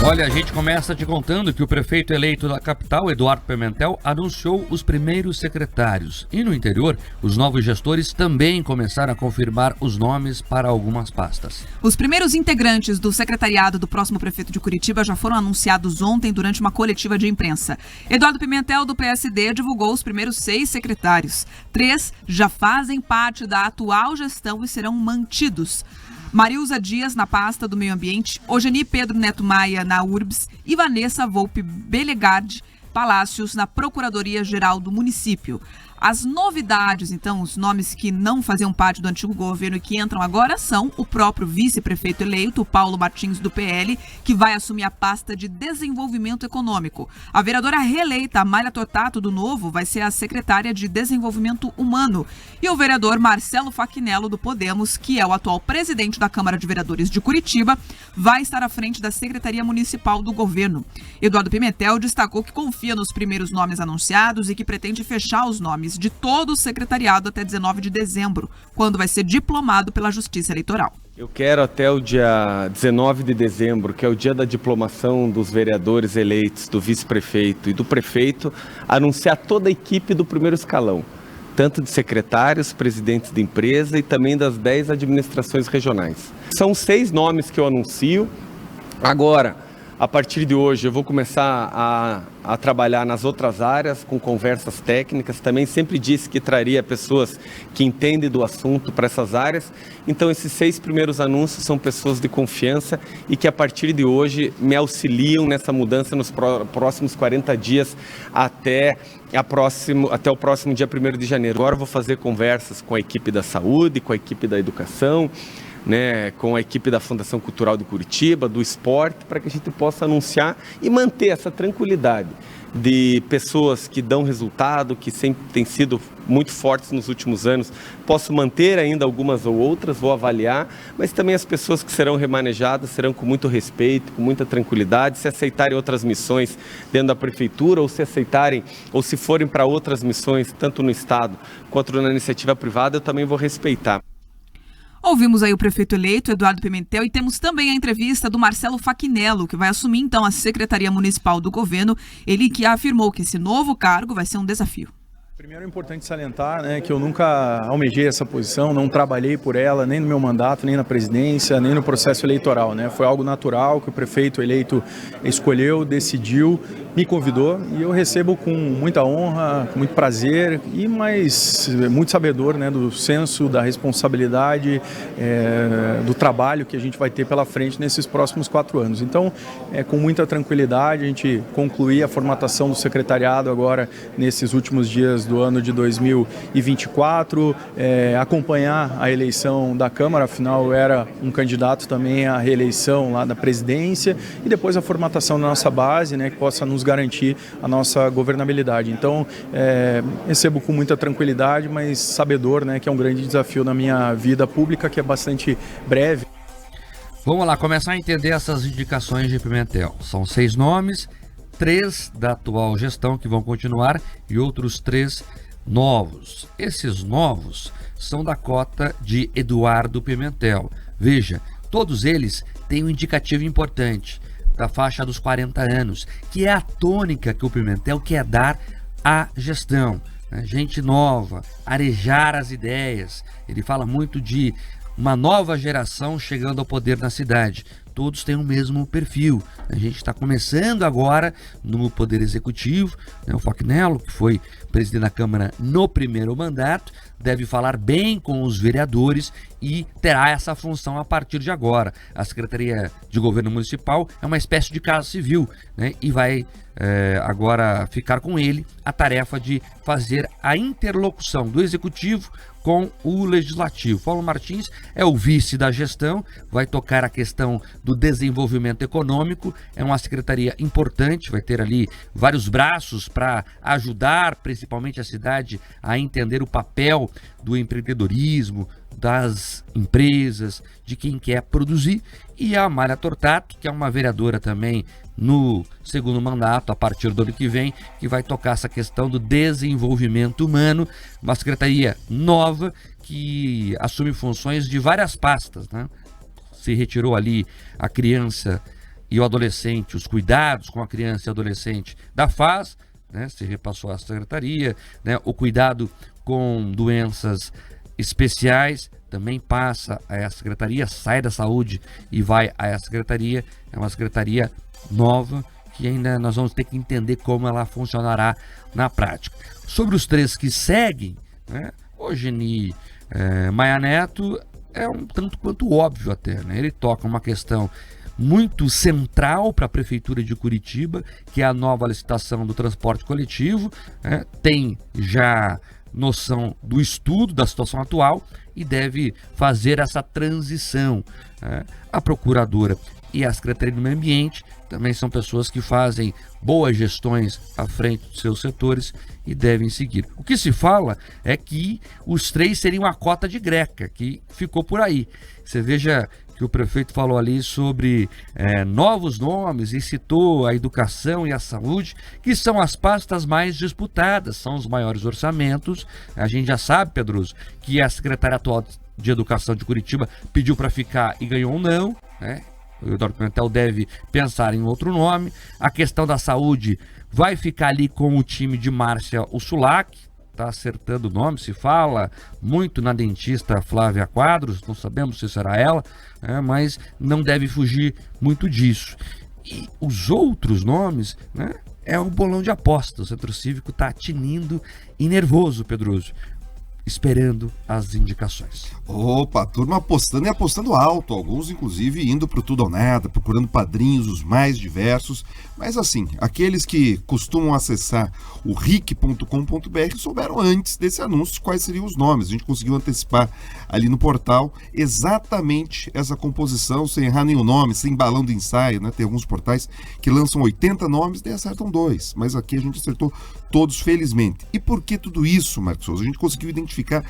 Olha, a gente começa te contando que o prefeito eleito da capital, Eduardo Pimentel, anunciou os primeiros secretários. E no interior, os novos gestores também começaram a confirmar os nomes para algumas pastas. Os primeiros integrantes do secretariado do próximo prefeito de Curitiba já foram anunciados ontem durante uma coletiva de imprensa. Eduardo Pimentel, do PSD, divulgou os primeiros 6 secretários. 3 já fazem parte da atual gestão e serão mantidos. Marilza Dias na pasta do Meio Ambiente, Ogeni Pedro Neto Maia na URBS e Vanessa Volpe Belegard Palácios na Procuradoria-Geral do município. As novidades, então, os nomes que não faziam parte do antigo governo e que entram agora são o próprio vice-prefeito eleito, Paulo Martins, do PL, que vai assumir a pasta de Desenvolvimento Econômico. A vereadora reeleita, Amália Tortato, do Novo, vai ser a secretária de Desenvolvimento Humano. E o vereador Marcelo Fachinello, do Podemos, que é o atual presidente da Câmara de Vereadores de Curitiba, vai estar à frente da Secretaria Municipal do Governo. Eduardo Pimentel destacou que confia nos primeiros nomes anunciados e que pretende fechar os nomes de todo o secretariado até 19 de dezembro, quando vai ser diplomado pela Justiça Eleitoral. Eu quero até o dia 19 de dezembro, que é o dia da diplomação dos vereadores eleitos, do vice-prefeito e do prefeito, anunciar toda a equipe do primeiro escalão, tanto de secretários, presidentes de empresa e também das 10 administrações regionais. São 6 nomes que eu anuncio. Agora, a partir de hoje, eu vou começar a trabalhar nas outras áreas, com conversas técnicas. Também sempre disse que traria pessoas que entendem do assunto para essas áreas. Então, esses 6 primeiros anúncios são pessoas de confiança e que, a partir de hoje, me auxiliam nessa mudança nos próximos 40 dias até o próximo dia 1º de janeiro. Agora eu vou fazer conversas com a equipe da saúde, com a equipe da educação, com a equipe da Fundação Cultural de Curitiba, do esporte, para que a gente possa anunciar e manter essa tranquilidade de pessoas que dão resultado, que sempre têm sido muito fortes nos últimos anos. Posso manter ainda algumas ou outras, vou avaliar, mas também as pessoas que serão remanejadas serão com muito respeito, com muita tranquilidade. Se aceitarem outras missões dentro da prefeitura, ou se aceitarem, ou se forem para outras missões, tanto no Estado quanto na iniciativa privada, eu também vou respeitar. Ouvimos aí o prefeito eleito, Eduardo Pimentel, e temos também a entrevista do Marcelo Fachinello, que vai assumir então a Secretaria Municipal do Governo. Ele que afirmou que esse novo cargo vai ser um desafio. Primeiro é importante salientar que eu nunca almejei essa posição, não trabalhei por ela, nem no meu mandato, nem na presidência, nem no processo eleitoral. Foi algo natural que o prefeito eleito escolheu, decidiu, me convidou e eu recebo com muita honra, com muito prazer e muito sabedor do senso da responsabilidade, do trabalho que a gente vai ter pela frente nesses próximos 4 anos. Então, com muita tranquilidade, a gente concluir a formatação do secretariado agora nesses últimos dias do ano de 2024, acompanhar a eleição da Câmara, afinal eu era um candidato também à reeleição lá da presidência, e depois a formatação da nossa base, que possa nos garantir a nossa governabilidade. Então, recebo com muita tranquilidade, mas sabedor que é um grande desafio na minha vida pública, que é bastante breve. Vamos lá, começar a entender essas indicações de Pimentel. São 6 nomes, 3 da atual gestão que vão continuar e outros 3 novos. Esses novos são da cota de Eduardo Pimentel. Veja, todos eles têm um indicativo importante, da faixa dos 40 anos, que é a tônica que o Pimentel quer dar à gestão. Gente nova, arejar as ideias. Ele fala muito de uma nova geração chegando ao poder na cidade. Todos têm o mesmo perfil. A gente está começando agora no Poder Executivo. O Fachinello, que foi presidente da Câmara no primeiro mandato, deve falar bem com os vereadores e terá essa função a partir de agora. A Secretaria de Governo Municipal é uma espécie de casa civil, e vai agora ficar com ele a tarefa de fazer a interlocução do Executivo com o Legislativo. Paulo Martins é o vice da gestão, vai tocar a questão do desenvolvimento econômico, é uma secretaria importante, vai ter ali vários braços para ajudar principalmente a cidade a entender o papel do empreendedorismo, das empresas, de quem quer produzir, e a Amália Tortato, que é uma vereadora também no segundo mandato, a partir do ano que vem, que vai tocar essa questão do desenvolvimento humano, uma secretaria nova que assume funções de várias pastas, Se retirou ali a criança e o adolescente, os cuidados com a criança e adolescente da FAS, né, se repassou à secretaria, né, o cuidado com doenças especiais também passa a essa secretaria, sai da saúde e vai a essa secretaria. É uma secretaria nova que ainda nós vamos ter que entender como ela funcionará na prática. Sobre os 3 que seguem, né, o Geni Maia Neto é um tanto quanto óbvio até, né? Ele toca uma questão muito central para a Prefeitura de Curitiba, que é a nova licitação do transporte coletivo, né? Tem já noção do estudo da situação atual e deve fazer essa transição, né? A Procuradora e a Secretaria do Meio Ambiente também são pessoas que fazem boas gestões à frente dos seus setores e devem seguir. O que se fala é que os 3 seriam a cota de Greca, que ficou por aí. Você veja que o prefeito falou ali sobre novos nomes e citou a educação e a saúde, que são as pastas mais disputadas, são os maiores orçamentos. A gente já sabe, Pedroso, que a secretária atual de Educação de Curitiba pediu para ficar e ganhou um não, né? O Eduardo Pimentel deve pensar em outro nome. A questão da saúde vai ficar ali com o time de Márcia Ursulac, está acertando o nome, se fala muito na dentista Flávia Quadros, não sabemos se será ela, né, mas não deve fugir muito disso. E os outros nomes, né, é um bolão de aposta. O Centro Cívico está tinindo e nervoso, Pedroso, esperando as indicações. Opa, a turma apostando e apostando alto, alguns inclusive indo pro tudo ou nada, procurando padrinhos os mais diversos, mas assim, aqueles que costumam acessar o ric.com.br souberam antes desse anúncio quais seriam os nomes. A gente conseguiu antecipar ali no portal exatamente essa composição, sem errar nenhum nome, sem balão de ensaio, né? Tem alguns portais que lançam 80 nomes e acertam 2, mas aqui a gente acertou todos, felizmente. E por que tudo isso, Marcos Souza? A gente conseguiu identificar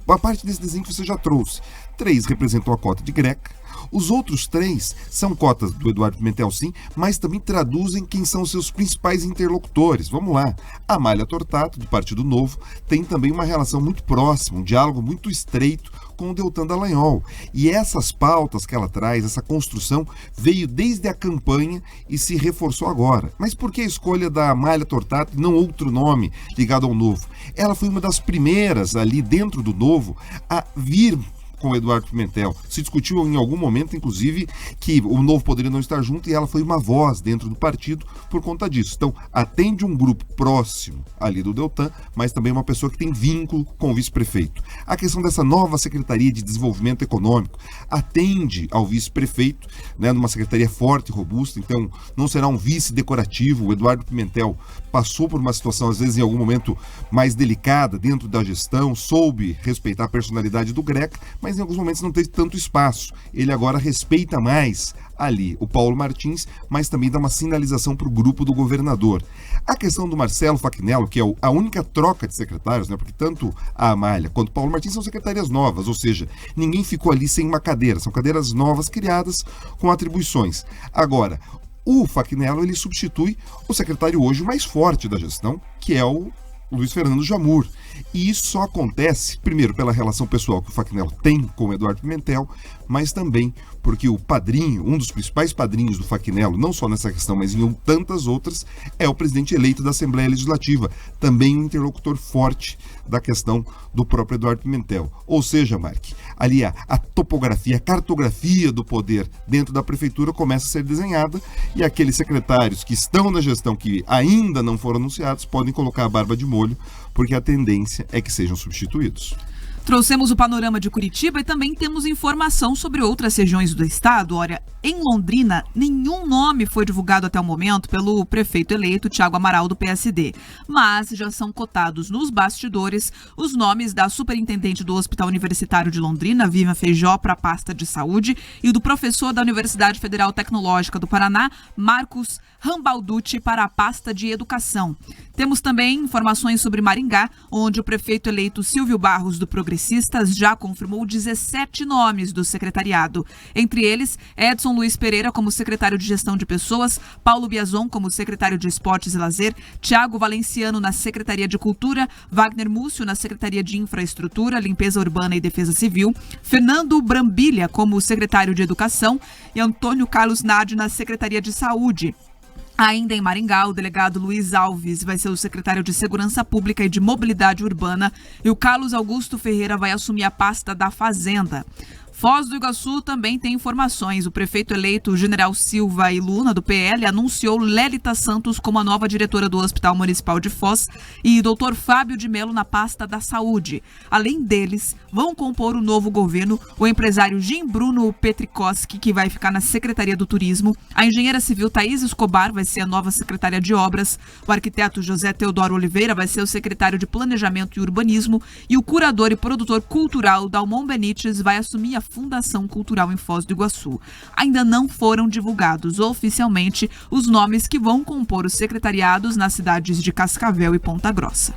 uma parte desse desenho que você já trouxe. 3 representam a cota de Greca. Os outros 3 são cotas do Eduardo Pimentel, sim, mas também traduzem quem são os seus principais interlocutores. Vamos lá. A Amália Tortato, do Partido Novo, tem também uma relação muito próxima, um diálogo muito estreito com o Deltan Dallagnol. E essas pautas que ela traz, essa construção, veio desde a campanha e se reforçou agora. Mas por que a escolha da Amália Tortato e não outro nome ligado ao Novo? Ela foi uma das primeiras ali dentro do Novo a vir com o Eduardo Pimentel. Se discutiu em algum momento, inclusive, que o Novo poderia não estar junto e ela foi uma voz dentro do partido por conta disso. Então, atende um grupo próximo ali do Deltan, mas também uma pessoa que tem vínculo com o vice-prefeito. A questão dessa nova Secretaria de Desenvolvimento Econômico atende ao vice-prefeito, né, numa secretaria forte e robusta, então não será um vice decorativo. O Eduardo Pimentel passou por uma situação, às vezes, em algum momento mais delicada dentro da gestão, soube respeitar a personalidade do Greca, mas em alguns momentos não teve tanto espaço. Ele agora respeita mais ali o Paulo Martins, mas também dá uma sinalização para o grupo do governador. A questão do Marcelo Facchinnello, que é a única troca de secretários, né, porque tanto a Amália quanto o Paulo Martins são secretarias novas, ou seja, ninguém ficou ali sem uma cadeira, são cadeiras novas criadas com atribuições. Agora, o Facchinnello, ele substitui o secretário hoje mais forte da gestão, que é o Luiz Fernando Jamur. E isso só acontece, primeiro, pela relação pessoal que o Facchinnello tem com o Eduardo Pimentel, mas também porque o padrinho, um dos principais padrinhos do Facchinnello, não só nessa questão, mas em tantas outras, é o presidente eleito da Assembleia Legislativa, também um interlocutor forte da questão do próprio Eduardo Pimentel. Ou seja, Mark, ali a topografia, a cartografia do poder dentro da prefeitura começa a ser desenhada e aqueles secretários que estão na gestão, que ainda não foram anunciados, podem colocar a barba de molho, porque a tendência é que sejam substituídos. Trouxemos o panorama de Curitiba e também temos informação sobre outras regiões do estado. Olha, em Londrina, nenhum nome foi divulgado até o momento pelo prefeito eleito Thiago Amaral, do PSD. Mas já são cotados nos bastidores os nomes da superintendente do Hospital Universitário de Londrina, Vivian Feijó, para a pasta de saúde, e do professor da Universidade Federal Tecnológica do Paraná, Marcos Rambalducci, para a pasta de educação. Temos também informações sobre Maringá, onde o prefeito eleito Silvio Barros, do Progressista, Progressistas já confirmou 17 nomes do secretariado. Entre eles, Edson Luiz Pereira como secretário de Gestão de Pessoas, Paulo Biazon como secretário de Esportes e Lazer, Tiago Valenciano na Secretaria de Cultura, Wagner Múcio na Secretaria de Infraestrutura, Limpeza Urbana e Defesa Civil, Fernando Brambilha como secretário de Educação e Antônio Carlos Nadi na Secretaria de Saúde. Ainda em Maringá, o delegado Luiz Alves vai ser o secretário de Segurança Pública e de Mobilidade Urbana e o Carlos Augusto Ferreira vai assumir a pasta da Fazenda. Foz do Iguaçu também tem informações. O prefeito eleito General Silva e Luna, do PL, anunciou Lélita Santos como a nova diretora do Hospital Municipal de Foz e Dr. Fábio de Melo na pasta da Saúde. Além deles, vão compor o novo governo o empresário Jim Bruno Petrikoski, que vai ficar na Secretaria do Turismo, a engenheira civil Thaís Escobar vai ser a nova secretária de Obras, o arquiteto José Teodoro Oliveira vai ser o secretário de Planejamento e Urbanismo e o curador e produtor cultural Dalmon Benites vai assumir a Fundação Cultural em Foz do Iguaçu. Ainda não foram divulgados oficialmente os nomes que vão compor os secretariados nas cidades de Cascavel e Ponta Grossa.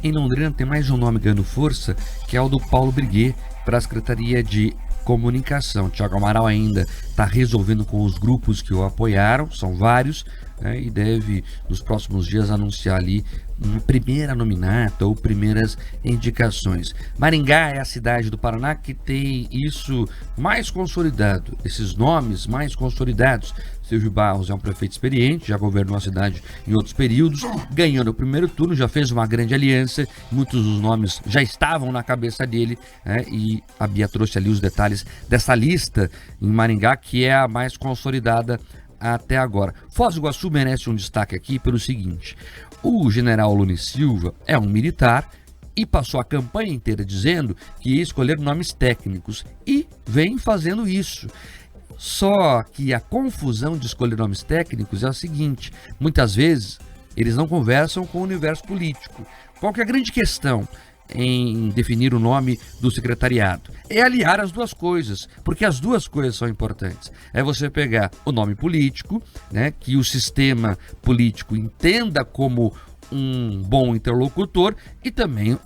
Em Londrina tem mais um nome ganhando força, que é o do Paulo Briguet, para a Secretaria de Comunicação. Tiago Amaral ainda está resolvendo com os grupos que o apoiaram, são vários, né, e deve nos próximos dias anunciar ali uma primeira nominata ou primeiras indicações. Maringá é a cidade do Paraná que tem isso mais consolidado, esses nomes mais consolidados. Silvio Barros é um prefeito experiente, já governou a cidade em outros períodos, ganhou no primeiro turno, já fez uma grande aliança, muitos dos nomes já estavam na cabeça dele, né, e a Bia trouxe ali os detalhes dessa lista em Maringá, que é a mais consolidada até agora. Foz do Iguaçu merece um destaque aqui pelo seguinte: o general Lune Silva é um militar e passou a campanha inteira dizendo que ia escolher nomes técnicos e vem fazendo isso. Só que a confusão de escolher nomes técnicos é o seguinte: muitas vezes eles não conversam com o universo político. Qual que é a grande questão em definir o nome do secretariado? É aliar as duas coisas, porque as duas coisas são importantes. É você pegar o nome político, né, que o sistema político entenda como um bom interlocutor, e também,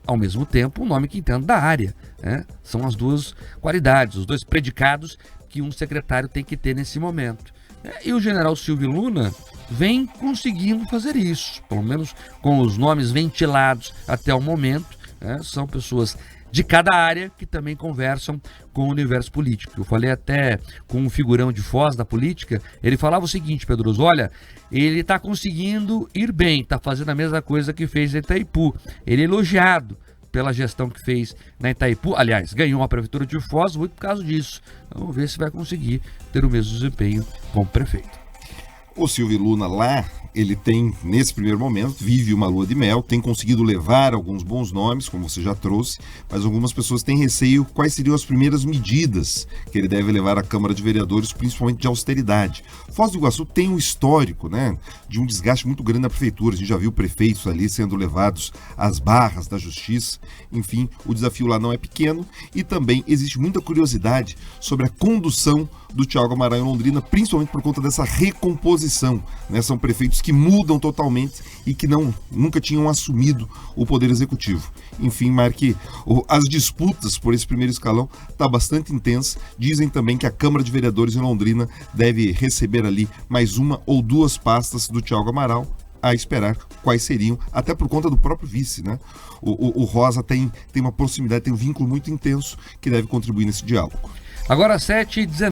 ao mesmo tempo, um nome que entenda da área, né? São as duas qualidades, os dois predicados que um secretário tem que ter nesse momento. E o general Silvio Luna vem conseguindo fazer isso, pelo menos com os nomes ventilados até o momento, né? São pessoas de cada área que também conversam com o universo político. Eu falei até com um figurão de Foz da política, ele falava o seguinte: Pedroso, olha, ele está conseguindo ir bem, está fazendo a mesma coisa que fez em Itaipu. Ele é elogiado pela gestão que fez na Itaipu, aliás, ganhou a prefeitura de Foz muito por causa disso. Vamos ver se vai conseguir ter o mesmo desempenho como prefeito. O Silvio Luna lá, ele tem, nesse primeiro momento, vive uma lua de mel, tem conseguido levar alguns bons nomes, como você já trouxe, mas algumas pessoas têm receio quais seriam as primeiras medidas que ele deve levar à Câmara de Vereadores, principalmente de austeridade. Foz do Iguaçu tem um histórico, né, de um desgaste muito grande na prefeitura. A gente já viu prefeitos ali sendo levados às barras da justiça. Enfim, o desafio lá não é pequeno e também existe muita curiosidade sobre a condução do Tiago Amaral em Londrina, principalmente por conta dessa recomposição, né? São prefeitos que mudam totalmente e que nunca tinham assumido o poder executivo. Enfim, Marque, as disputas por esse primeiro escalão está bastante intensa. Dizem também que a Câmara de Vereadores em Londrina deve receber ali mais uma ou duas pastas do Tiago Amaral, a esperar quais seriam, até por conta do próprio vice, né? O Rosa tem uma proximidade, tem um vínculo muito intenso que deve contribuir nesse diálogo. Agora 7h19.